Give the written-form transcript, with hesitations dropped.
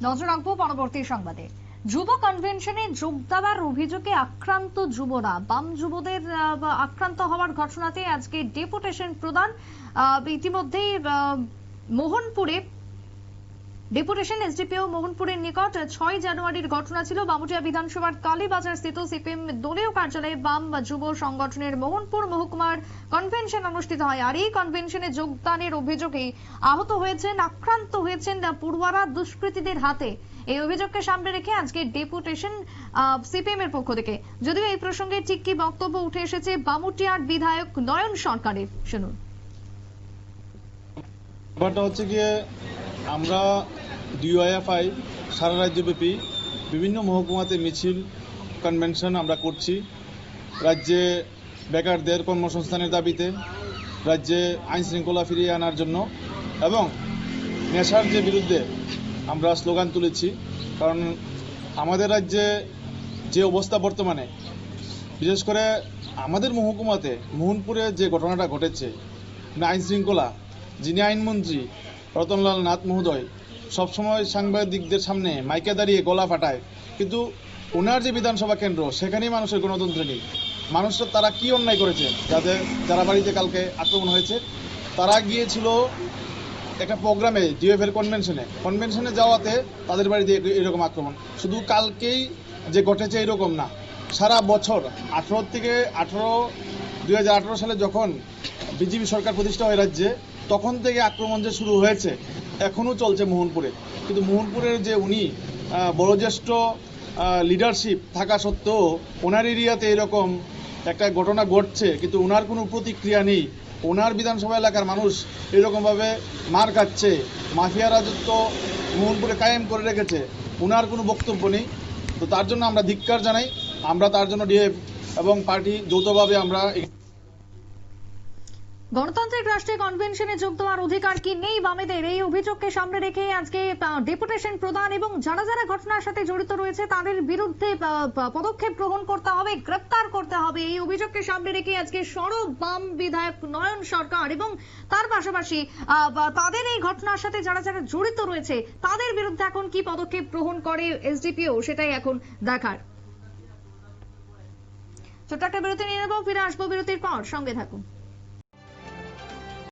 নজর রাখবো পরবর্তী সংবাদে। যুব কনভেনশনে যোগ দেওয়ার অভিযোগে আক্রান্ত যুবরা, বাম যুবদের আক্রান্ত হওয়ার ঘটনাতে আজকে ডেপুটেশন প্রদান। ইতিমধ্যেই মোহনপুরে ডেপুটেশন এসডিপিও মোহনপুরের নিকট 6 জানুয়ারির ঘটনা ছিল। বামুটিয়া বিধানসভার কালীবাজার স্থিত সিপিএম দলীয় কার্যালয়ে বাম যুব সংগঠনের মোহনপুর মহকুমার কনভেনশন অনুষ্ঠিত হয়। আর এই কনভেনশনে যোগদানের অভিযোগে আহত হয়েছেন, আক্রান্ত হয়েছেন পড়ুয়ারা দুষ্কৃতীদের হাতে। এই অভিযোগকে সামনে রেখে আজকে ডেপুটেশন সিপিএম এর পক্ষ থেকে। যদিও এই প্রসঙ্গে ঠিক কি বক্তব্য উঠে এসেছে বামুটিয়ার বিধায়ক নয়ন সরকারের, শুনুন। ব্যাপারটা হচ্ছে গিয়ে আমরা ডিওয়াইএফআই সারা রাজ্যব্যাপী বিভিন্ন মহকুমাতে মিছিল কনভেনশন আমরা করছি রাজ্যে বেকারদের কর্মসংস্থানের দাবিতে, রাজ্যে আইন শৃঙ্খলা ফিরিয়ে আনার জন্য এবং নেশার যে বিরুদ্ধে আমরা স্লোগান তুলেছি। কারণ আমাদের রাজ্যে যে অবস্থা বর্তমানে, বিশেষ করে আমাদের মহকুমাতে মোহনপুরে যে ঘটনাটা ঘটেছে, আইন শৃঙ্খলা, যিনি আইনমন্ত্রী রতনলাল নাথ মহোদয় সবসময় সাংবাদিকদের সামনে মাইকে দাঁড়িয়ে গলা ফাটায়, কিন্তু ওনার যে বিধানসভা কেন্দ্র সেখানেই মানুষের গণতন্ত্র নেই। মানুষরা তারা কি অন্যায় করেছে? যারা বাড়িতে কালকে আক্রমণ হয়েছে তারা গিয়েছিল একটা প্রোগ্রামে, ডিওএফের কনভেনশনে যাওয়াতে তাদের বাড়িতে এরকম আক্রমণ। শুধু কালকেই যে ঘটেছে এরকম না, সারা বছর 2018 সালে যখন বিজেপি সরকার প্রতিষ্ঠা হয় রাজ্যে, তখন থেকে আক্রমণ যে শুরু হয়েছে এখনও চলছে মোহনপুরে। কিন্তু মোহনপুরের যে উনি বয়োজ্যেষ্ঠ লিডারশিপ থাকা সত্ত্বেও ওনার এরিয়াতে এরকম একটা ঘটনা ঘটছে, কিন্তু ওনার কোনো প্রতিক্রিয়া নেই। ওনার বিধানসভা এলাকার মানুষ এরকমভাবে মার খাচ্ছে, মাফিয়া রাজত্ব মোহনপুরে কায়েম করে রেখেছে, ওনার কোনো বক্তব্য নেই। তো তার জন্য আমরা ধিক্কার জানাই। আমরা তার জন্য ডিএফ এবং পার্টি যৌথভাবে আমরা গণতান্ত্রিক রাষ্ট্রে কনভেনশনে যোগ দেওয়ার অধিকার কি নেই বামেদের? এই অভিযোগকে সামনে রেখে আজকে ডেপুটেশন প্রদান এবং যারা যারা ঘটনার সাথে জড়িত রয়েছে তাদের বিরুদ্ধে পদক্ষেপ গ্রহণ করতে হবে, গ্রেপ্তার করতে হবে। এই অভিযোগকে সামনে রেখে আজকে সরব বাম বিধায়ক নয়ন সরকার এবং তার পাশাপাশি তাদের এই ঘটনার সাথে যারা যারা জড়িত রয়েছে তাদের বিরুদ্ধে এখন কি পদক্ষেপ গ্রহণ করে এসডিপিও, সেটাই এখন দেখার। ছোট্ট একটা বিরতি নিয়ে নেব, ফিরে আসবো বিরতির পর, সঙ্গে থাকুন।